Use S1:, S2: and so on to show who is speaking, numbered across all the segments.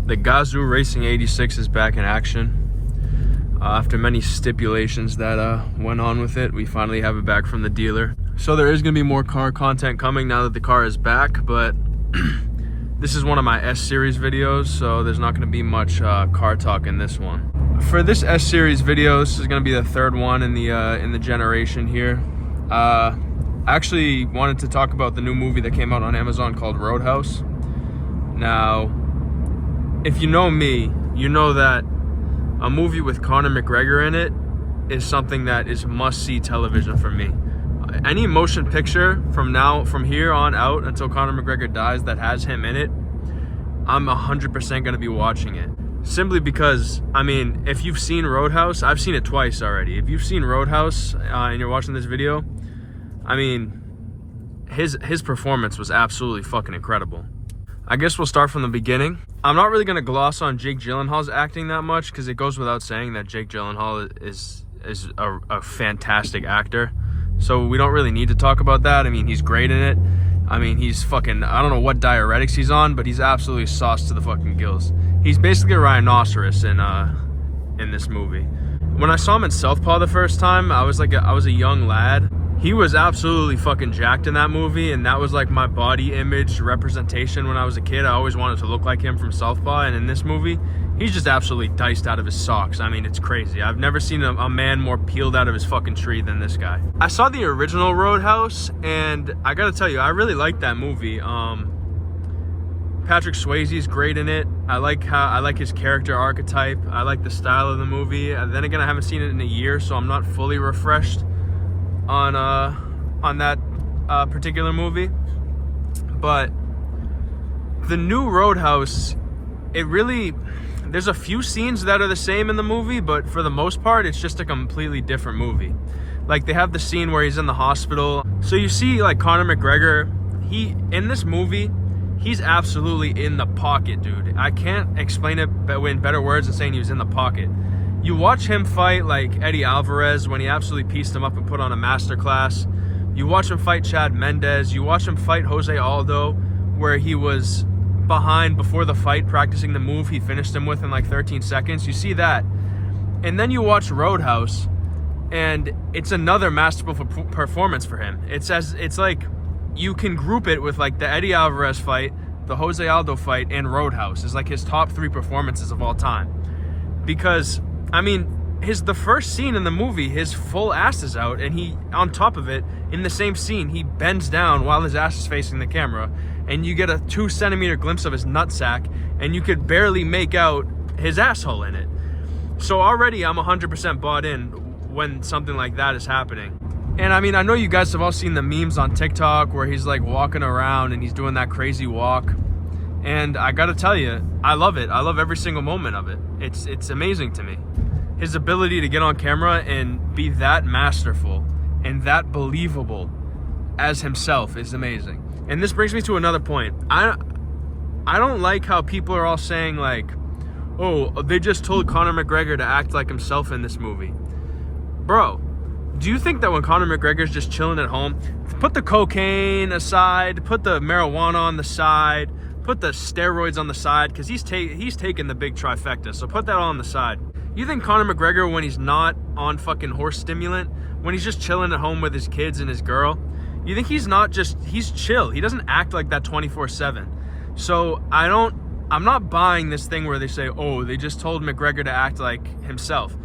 S1: The Gazoo Racing 86 is back in action. After many stipulations that went on with it, we finally have it back from the dealer. So there is going to be more car content coming now that the car is back, but this is one of my S-Series videos, so there's not going to be much car talk in this one. For this S-Series video, this is going to be the third one in the generation here. I actually wanted to talk about the new movie that came out on Amazon called Roadhouse. Now, if you know me, you know that a movie with Conor McGregor in it is something that is must-see television for me. Any motion picture from here on out until Conor McGregor dies that has him in it, I'm 100% going to be watching it. Simply because, I mean, if you've seen Roadhouse, I've seen it twice already. If you've seen Roadhouse and you're watching this video, I mean, his performance was absolutely fucking incredible. I guess we'll start from the beginning. I'm not really going to gloss on Jake Gyllenhaal's acting that much because it goes without saying that Jake Gyllenhaal is a fantastic actor. So we don't really need to talk about that. I mean, he's great in it. I mean, he's fucking, I don't know what diuretics he's on, but he's absolutely sauced to the fucking gills. He's basically a rhinoceros in this movie. When I saw him in Southpaw the first time, I was a young lad. He was absolutely fucking jacked in that movie, and that was like my body image representation when I was a kid. I always wanted to look like him from Southpaw, and in this movie, he's just absolutely diced out of his socks. I mean, it's crazy. I've never seen a man more peeled out of his fucking tree than this guy. I saw the original Roadhouse, and I gotta tell you, I really liked that movie. Patrick Swayze's great in it. I like his character archetype. I like the style of the movie. Then again, I haven't seen it in a year, so I'm not fully refreshed on that particular movie. But the new Roadhouse, there's a few scenes that are the same in the movie, but for the most part, it's just a completely different movie. Like, they have the scene where he's in the hospital. So you see, like, Conor McGregor, in this movie, he's absolutely in the pocket, dude. I can't explain it in better words than saying he was in the pocket. You watch him fight like Eddie Alvarez when he absolutely pieced him up and put on a masterclass. You watch him fight Chad Mendes. You watch him fight Jose Aldo, where he was behind before the fight practicing the move he finished him with in like 13 seconds. You see that. And then you watch Roadhouse, and it's another masterful performance for him. It's like you can group it with like the Eddie Alvarez fight, the Jose Aldo fight, and Roadhouse is like his top 3 performances of all time. Because, I mean, the first scene in the movie, his full ass is out, and he, on top of it, in the same scene, he bends down while his ass is facing the camera, and you get a 2-centimeter glimpse of his nutsack, and you could barely make out his asshole in it. So already I'm 100% bought in when something like that is happening. And I mean, I know you guys have all seen the memes on TikTok where he's like walking around and he's doing that crazy walk. And I gotta tell you, I love it. I love every single moment of it. It's amazing to me. His ability to get on camera and be that masterful and that believable as himself is amazing. And this brings me to another point. I don't like how people are all saying like, oh, they just told Conor McGregor to act like himself in this movie. Bro, do you think that when Conor McGregor's just chilling at home, put the cocaine aside, put the marijuana on the side, put the steroids on the side, because he's taking the big trifecta, so put that all on the side. You think Conor McGregor, when he's not on fucking horse stimulant, when he's just chilling at home with his kids and his girl, you think he's chill. He doesn't act like that 24/7. So I'm not buying this thing where they say, oh, they just told McGregor to act like himself.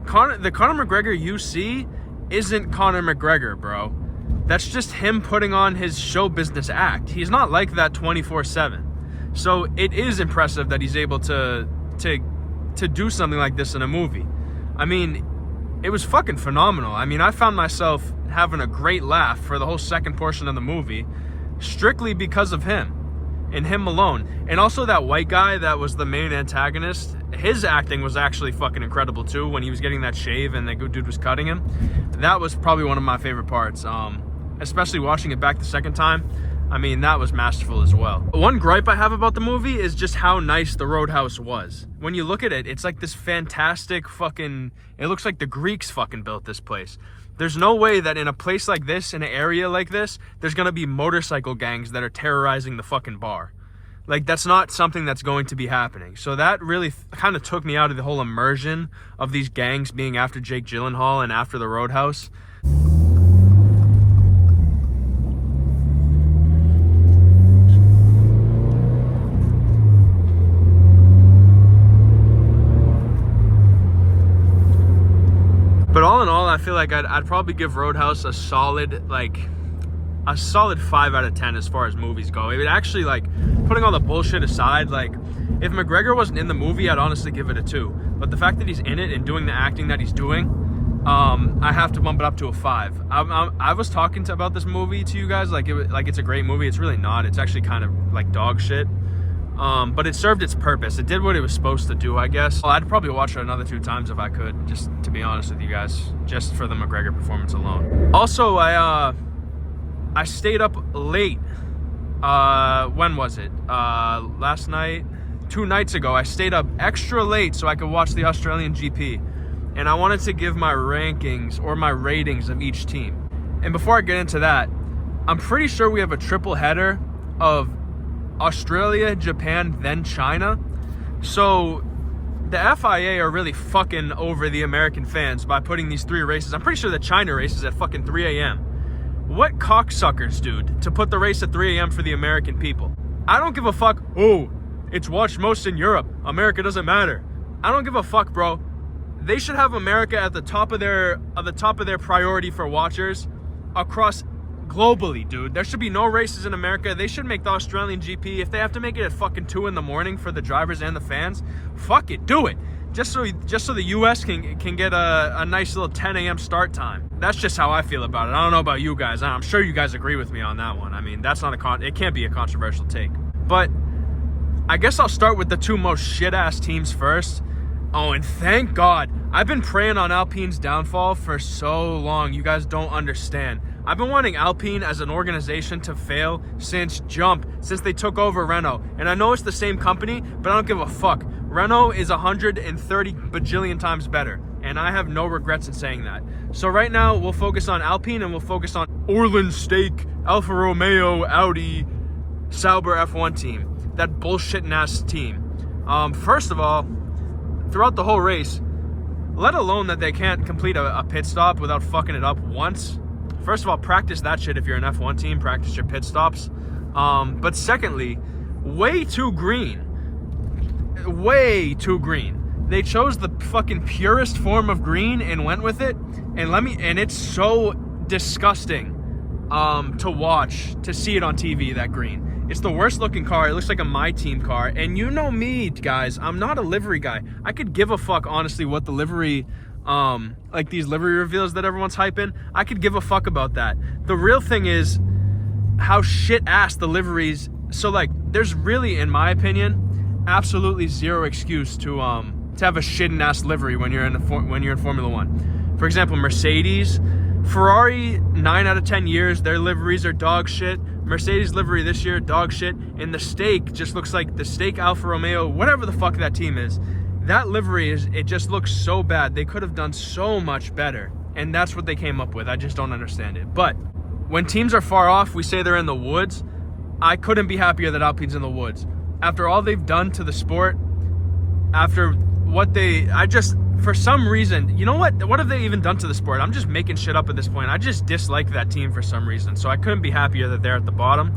S1: The Conor McGregor you see isn't Conor McGregor, bro. That's just him putting on his show business act. He's not like that 24/7. So it is impressive that he's able to do something like this in a movie. I mean, it was fucking phenomenal. I mean, I found myself having a great laugh for the whole second portion of the movie strictly because of him and him alone. And also that white guy that was the main antagonist, his acting was actually fucking incredible too when he was getting that shave and the dude was cutting him. That was probably one of my favorite parts. Especially watching it back the second time. I mean, that was masterful as well. One gripe I have about the movie is just how nice the Roadhouse was. When you look at it, it's like this fantastic fucking... It looks like the Greeks fucking built this place. There's no way that in a place like this, in an area like this, there's gonna be motorcycle gangs that are terrorizing the fucking bar. Like, that's not something that's going to be happening. So that really kind of took me out of the whole immersion of these gangs being after Jake Gyllenhaal and after the Roadhouse. But all in all, I feel like I'd probably give Roadhouse a solid 5 out of 10 as far as movies go. It would actually, like, putting all the bullshit aside, like, if McGregor wasn't in the movie, I'd honestly give it a 2. But the fact that he's in it and doing the acting that he's doing, I have to bump it up to a 5. I was talking about this movie to you guys like it's a great movie. It's really not. It's actually kind of like dog shit. But it served its purpose. It did what it was supposed to do, I guess. Well, I'd probably watch it another 2 times if I could, just to be honest with you guys, just for the McGregor performance alone. Also, I stayed up late. When was it? Last night? 2 nights ago. I stayed up extra late so I could watch the Australian GP. And I wanted to give my rankings or my ratings of each team. And before I get into that, I'm pretty sure we have a triple header of Australia, Japan, then China. So the FIA are really fucking over the American fans by putting these 3 races. I'm pretty sure the China race is at fucking 3 a.m. What cocksuckers, dude, to put the race at 3 a.m. for the American people. I don't give a fuck. Oh, it's watched most in Europe. America doesn't matter. I don't give a fuck, bro. They should have America at the top of their priority for watchers across globally, dude. There should be no races in America. They should make the Australian GP. If they have to make it at fucking 2 in the morning for the drivers and the fans, fuck it, do it. Just so the US can get a nice little 10 a.m. start time. That's just how I feel about it. I don't know about you guys. I'm sure you guys agree with me on that one. I mean, that's not it can't be a controversial take. But I guess I'll start with the 2 most shit-ass teams first. Oh, and thank God. I've been praying on Alpine's downfall for so long. You guys don't understand. I've been wanting Alpine as an organization to fail since they took over Renault. And I know it's the same company, but I don't give a fuck. Renault is 130 bajillion times better, and I have no regrets in saying that. So right now, we'll focus on Alpine, and we'll focus on Orland Stake, Alfa Romeo, Audi, Sauber F1 team. That bullshit-ass team. First of all, throughout the whole race, let alone that they can't complete a pit stop without fucking it up once. First of all, practice that shit if you're an F1 team. Practice your pit stops. But secondly, way too green. Way too green. They chose the fucking purest form of green and went with it. And it's so disgusting to watch, to see it on TV, that green. It's the worst looking car. It looks like a My Team car. And you know me, guys. I'm not a livery guy. I could give a fuck, honestly, what the livery, like these livery reveals that everyone's hyping. I could give a fuck about that. The real thing is how shit-ass the liveries. So, like, there's really, in my opinion, absolutely zero excuse to have a shit-ass livery when you're in Formula One. For example, Mercedes, Ferrari, 9 out of 10 years, their liveries are dog shit. Mercedes livery this year, dog shit. And the Stake just looks like the Stake Alfa Romeo, whatever the fuck that team is. That livery it just looks so bad. They could have done so much better. And that's what they came up with. I just don't understand it. But when teams are far off, we say they're in the woods. I couldn't be happier that Alpine's in the woods. After all they've done to the sport, after what for some reason, you know what? What have they even done to the sport? I'm just making shit up at this point. I just dislike that team for some reason. So I couldn't be happier that they're at the bottom.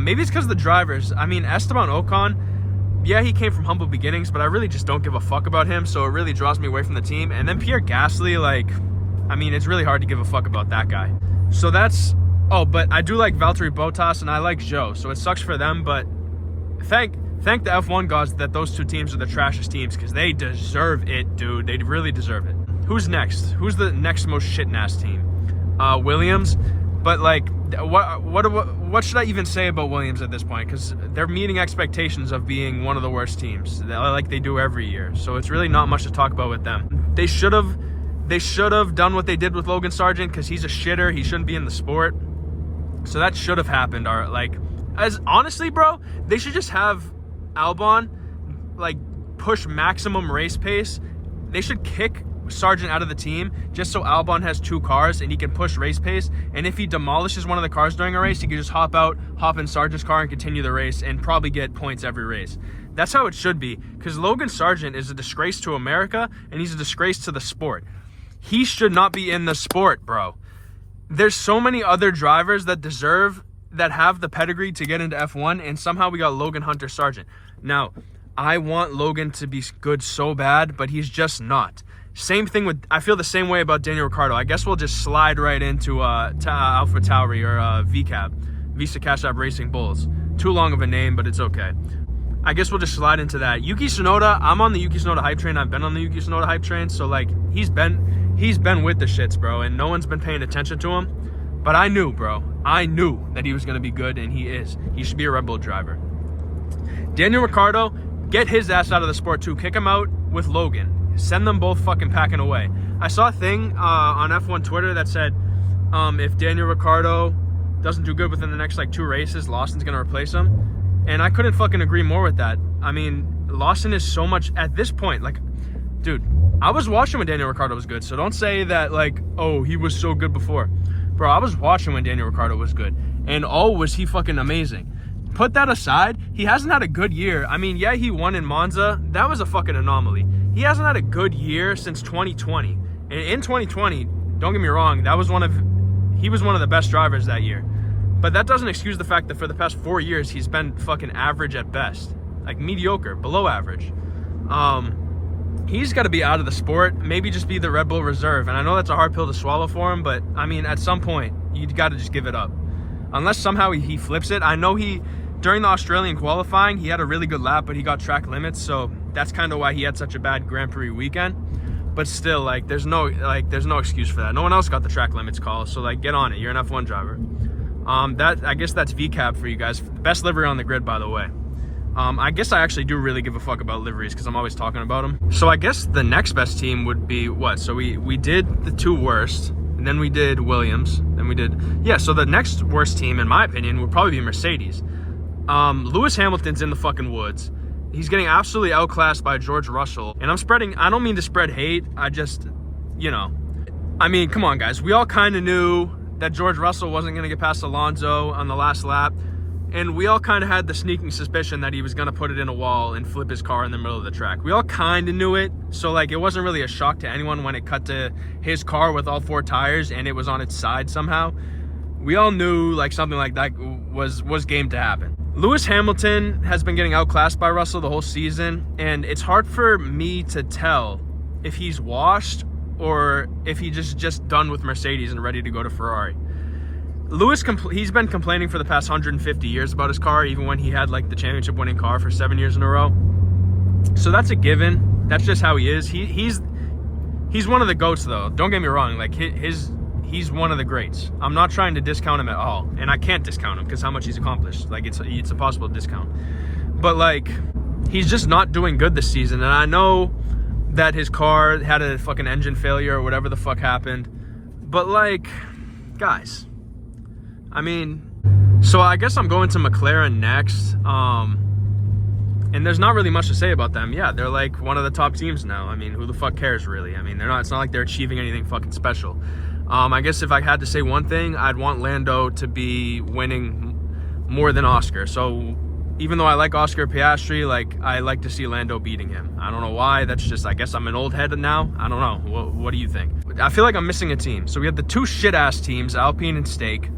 S1: Maybe it's because of the drivers. I mean, Esteban Ocon, yeah, he came from humble beginnings, but I really just don't give a fuck about him. So it really draws me away from the team. And then Pierre Gasly, it's really hard to give a fuck about that guy. So that's... Oh, but I do like Valtteri Bottas and I like Zhou. So it sucks for them, but thank the F1 gods that those 2 teams are the trashiest teams because they deserve it, dude. They really deserve it. Who's next? Who's the next most shit-ass team? Williams. But, like, what should I even say about Williams at this point? Because they're meeting expectations of being one of the worst teams, like they do every year. So it's really not much to talk about with them. They should have done what they did with Logan Sargent because he's a shitter. He shouldn't be in the sport. So that should have happened. Or, like, as honestly, bro, they should just have Albon, like, push maximum race pace. They should kick Sargent out of the team just so Albon has 2 cars and he can push race pace. And if he demolishes one of the cars during a race, he can just hop in Sargent's car and continue the race and probably get points every race. That's how it should be, because Logan Sargent is a disgrace to America and he's a disgrace to the sport. He should not be in the sport, bro. There's so many other drivers that have the pedigree to get into F1, and somehow we got Logan Hunter Sargent. Now, I want Logan to be good so bad, but he's just not. Same thing I feel the same way about Daniel Ricciardo. I guess we'll just slide right into Alpha Tauri or VCAB, Visa Cash App Racing Bulls. Too long of a name, but it's okay. I guess we'll just slide into that. Yuki Tsunoda, I'm on the Yuki Tsunoda hype train. I've been on the Yuki Tsunoda hype train, so like he's been with the shits, bro, and no one's been paying attention to him. But I knew, bro. I knew that he was going to be good, and he is. He should be a Red Bull driver. Daniel Ricciardo, get his ass out of the sport too. Kick him out with Logan. Send them both fucking packing away. I saw a thing on F1 Twitter that said if Daniel Ricciardo doesn't do good within the next like 2 races, Lawson's going to replace him. And I couldn't fucking agree more with that. I mean, Lawson is so much at this point. Like, dude, I was watching when Daniel Ricciardo was good. So don't say that like, oh, he was so good before. Bro, I was watching when Daniel Ricciardo was good. And oh, was he fucking amazing. Put that aside, he hasn't had a good year. I mean, yeah, he won in Monza. That was a fucking anomaly. He hasn't had a good year since 2020. And in 2020, don't get me wrong, he was one of the best drivers that year. But that doesn't excuse the fact that for the past 4 years, he's been fucking average at best. Like mediocre, below average. He's got to be out of the sport, maybe just be the Red Bull reserve. And I know that's a hard pill to swallow for him, but I mean, at some point, you got to just give it up. Unless somehow he flips it. I know during the Australian qualifying, he had a really good lap, but he got track limits. So that's kind of why he had such a bad Grand Prix weekend. But still, like, there's no excuse for that. No one else got the track limits call. So like, get on it. You're an F1 driver. I guess that's VCAB for you guys. Best livery on the grid, by the way. I guess I actually do really give a fuck about liveries because I'm always talking about them. So I guess the next best team would be what? So we did the 2 worst, and then we did Williams, then we did... Yeah, so the next worst team, in my opinion, would probably be Mercedes. Lewis Hamilton's in the fucking woods. He's getting absolutely outclassed by George Russell. And I don't mean to spread hate. I just, I mean, come on, guys. We all kind of knew that George Russell wasn't going to get past Alonso on the last lap. And we all kind of had the sneaking suspicion that he was going to put it in a wall and flip his car in the middle of the track. We all kind of knew it. So, like, it wasn't really a shock to anyone when it cut to his car with all 4 tires and it was on its side somehow. We all knew, like, something like that was game to happen. Lewis Hamilton has been getting outclassed by Russell the whole season. And it's hard for me to tell if he's washed or if he just done with Mercedes and ready to go to Ferrari. Lewis, he's been complaining for the past 150 years about his car, even when he had like the championship winning car for 7 years in a row. So that's a given. That's just how he is. He's one of the GOATs though. Don't get me wrong. Like he's one of the greats. I'm not trying to discount him at all. And I can't discount him because how much he's accomplished. Like it's impossible to discount. But like, he's just not doing good this season. And I know that his car had a fucking engine failure or whatever the fuck happened. But like, guys, I mean, so I guess I'm going to McLaren next. And there's not really much to say about them. Yeah, they're like one of the top teams now. I mean, who the fuck cares really? I mean, it's not like they're achieving anything fucking special. I guess if I had to say one thing, I'd want Lando to be winning more than Oscar. So even though I like Oscar Piastri, like I like to see Lando beating him. I don't know why. That's just, I guess I'm an old head now. I don't know. What do you think? I feel like I'm missing a team. So we had the 2 shit-ass teams, Alpine and Stake.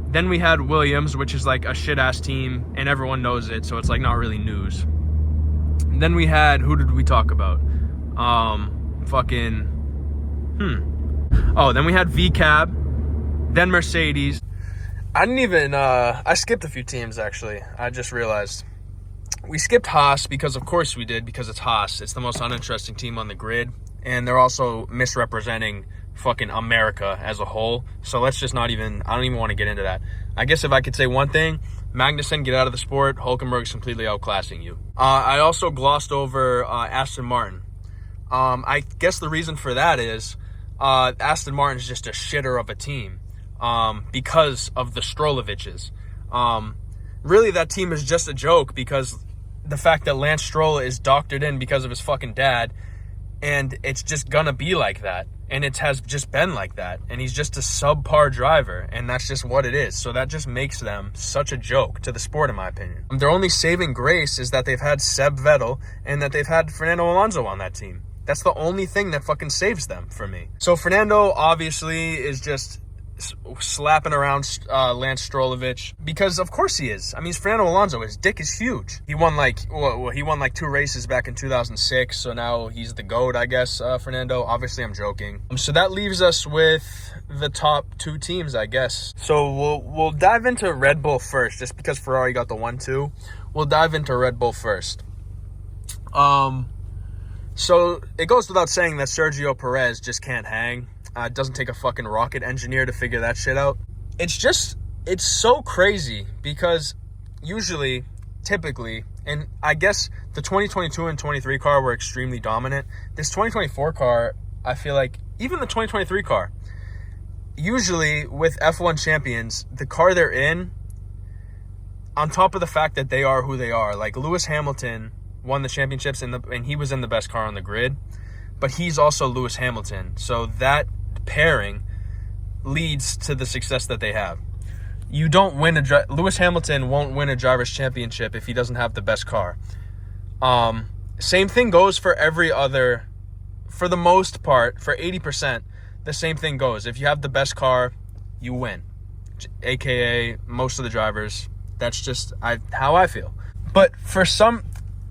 S1: Then we had Williams, which is like a shit-ass team, and everyone knows it, so it's like not really news. And then we had, who did we talk about? Then we had VCAB, then Mercedes. I didn't even, I skipped a few teams, actually. I just realized. We skipped Haas because, of course we did, because it's Haas. It's the most uninteresting team on the grid, and they're also misrepresenting fucking America as a whole. So let's just I don't even want to get into that. I guess if I could say one thing, Magnussen, get out of the sport. Hulkenberg's completely outclassing you. I also glossed over Aston Martin. I guess the reason for that is Aston Martin's just a shitter of a team because of the Stroloviches. Really, that team is just a joke because the fact that Lance Stroll is doctored in because of his fucking dad And it's just gonna be like that. And it has just been like that. And he's just a subpar driver. And that's just what it is. So that just makes them such a joke to the sport, in my opinion. Their only saving grace is that they've had Seb Vettel and that they've had Fernando Alonso on that team. That's the only thing that fucking saves them for me. So Fernando obviously is just slapping around Lance Strolovich, because of course he is. I mean, Fernando Alonso, his dick is huge. He won like 2 races back in 2006, so now he's the GOAT, I guess. Fernando, obviously I'm joking. So that leaves us with the top 2 teams, I guess. So we'll dive into Red Bull first, just because Ferrari got the 1-2. We'll dive into Red Bull first. So it goes without saying that Sergio Perez just can't hang. It doesn't take a fucking rocket engineer to figure that shit out. It's so crazy because typically, and I guess the 2022 and 23 car were extremely dominant. This 2024 car, I feel like, even the 2023 car, usually with F1 champions, the car they're in, on top of the fact that they are who they are, like Lewis Hamilton won the championships and he was in the best car on the grid, but he's also Lewis Hamilton. So that pairing leads to the success that they have. You don't win Lewis Hamilton won't win a driver's championship if he doesn't have the best car. Same thing goes for every other, for the most part, for 80%, the same thing goes. If you have the best car, you win. AKA most of the drivers. That's just how I feel. But for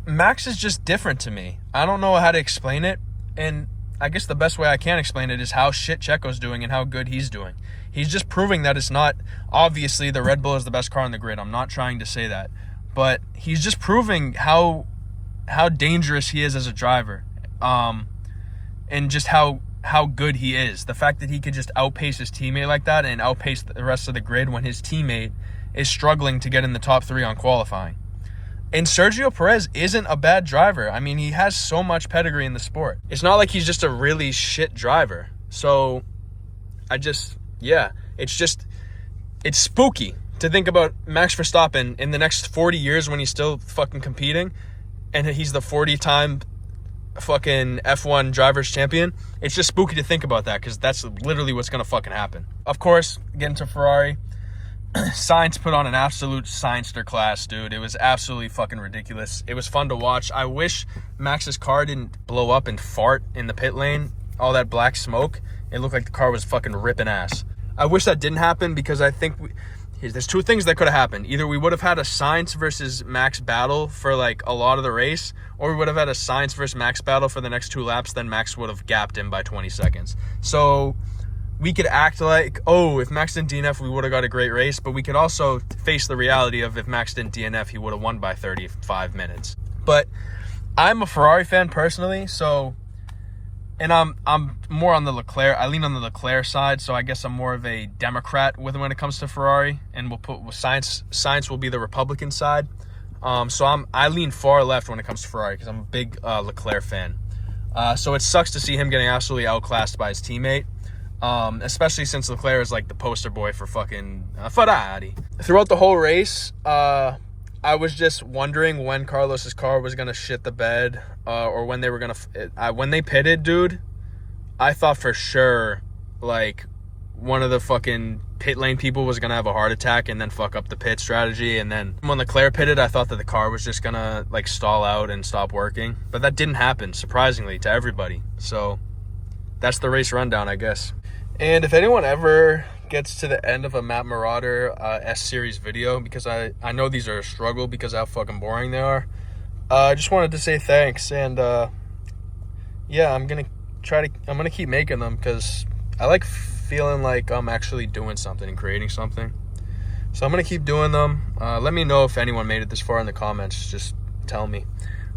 S1: Max is just different to me. I don't know how to explain it. And I guess the best way I can explain it is how shit Checo's doing and how good he's doing. He's just proving that it's not, obviously the Red Bull is the best car on the grid. I'm not trying to say that. But he's just proving how dangerous he is as a driver. And just how good he is. The fact that he could just outpace his teammate like that and outpace the rest of the grid when his teammate is struggling to get in the top 3 on qualifying. And Sergio Perez isn't a bad driver. I mean, he has so much pedigree in the sport. It's not like he's just a really shit driver. So, it's spooky to think about Max Verstappen in the next 40 years when he's still fucking competing and he's the 40-time fucking F1 drivers champion. It's just spooky to think about that because that's literally what's going to fucking happen. Of course, getting to Ferrari, Sainz put on an absolute Seinster class, dude. It was absolutely fucking ridiculous. It was fun to watch. I wish Max's car didn't blow up and fart in the pit lane. All that black smoke. It looked like the car was fucking ripping ass. I wish that didn't happen because I think there's 2 things that could have happened. Either we would have had a Sainz versus Max battle for like a lot of the race, or we would have had a Sainz versus Max battle for the next 2 laps, then Max would have gapped him by 20 seconds. So we could act like, if Max didn't DNF, we would have got a great race. But we could also face the reality of if Max didn't DNF, he would have won by 35 minutes. But I'm a Ferrari fan personally, so, and I'm more on the Leclerc. I lean on the Leclerc side, so I guess I'm more of a Democrat when it comes to Ferrari. And we'll put Sainz will be the Republican side. So I lean far left when it comes to Ferrari because I'm a big Leclerc fan. So it sucks to see him getting absolutely outclassed by his teammate. Especially since Leclerc is like the poster boy for fucking Ferrari. Throughout the whole race, I was just wondering when Carlos's car was gonna shit the bed, or when they were gonna. When they pitted, dude, I thought for sure like one of the fucking pit lane people was gonna have a heart attack and then fuck up the pit strategy. And then when Leclerc pitted, I thought that the car was just gonna like stall out and stop working, but that didn't happen, surprisingly, to everybody. So that's the race rundown, I guess. And if anyone ever gets to the end of a Matt Marauder S-Series video, because I know these are a struggle because of how fucking boring they are, I just wanted to say thanks. And yeah, I'm gonna keep making them because I like feeling like I'm actually doing something and creating something. So I'm gonna keep doing them. Let me know if anyone made it this far in the comments. Just tell me.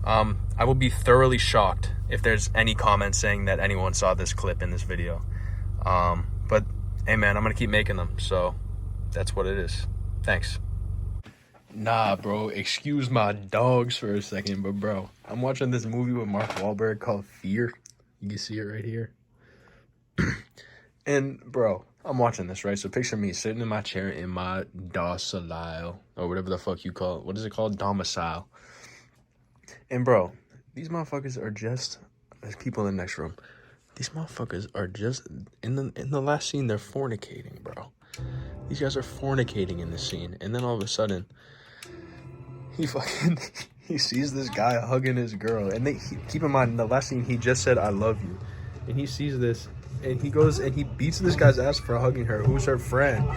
S1: I will be thoroughly shocked if there's any comments saying that anyone saw this clip in this video. But hey man, I'm gonna keep making them, so that's what it is. Thanks. Nah, bro, excuse my dogs for a second, but bro, I'm watching this movie with Mark Wahlberg called Fear. You can see it right here. And bro, I'm watching this, right? So picture me sitting in my chair in my domicile, or whatever the fuck you call it. What is it called? Domicile. And bro, these motherfuckers are just There's people in the next room. These motherfuckers are just in the last scene. They're fornicating, bro. These guys are fornicating in this scene, and then all of a sudden, he sees this guy hugging his girl, and keep in mind, in the last scene he just said "I love you," and he sees this, and he goes and he beats this guy's ass for hugging her, who's her friend,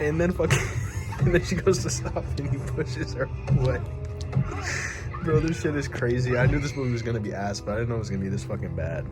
S1: and then and then she goes to stop, and he pushes her away. Bro, this shit is crazy. I knew this movie was gonna be ass, but I didn't know it was gonna be this fucking bad.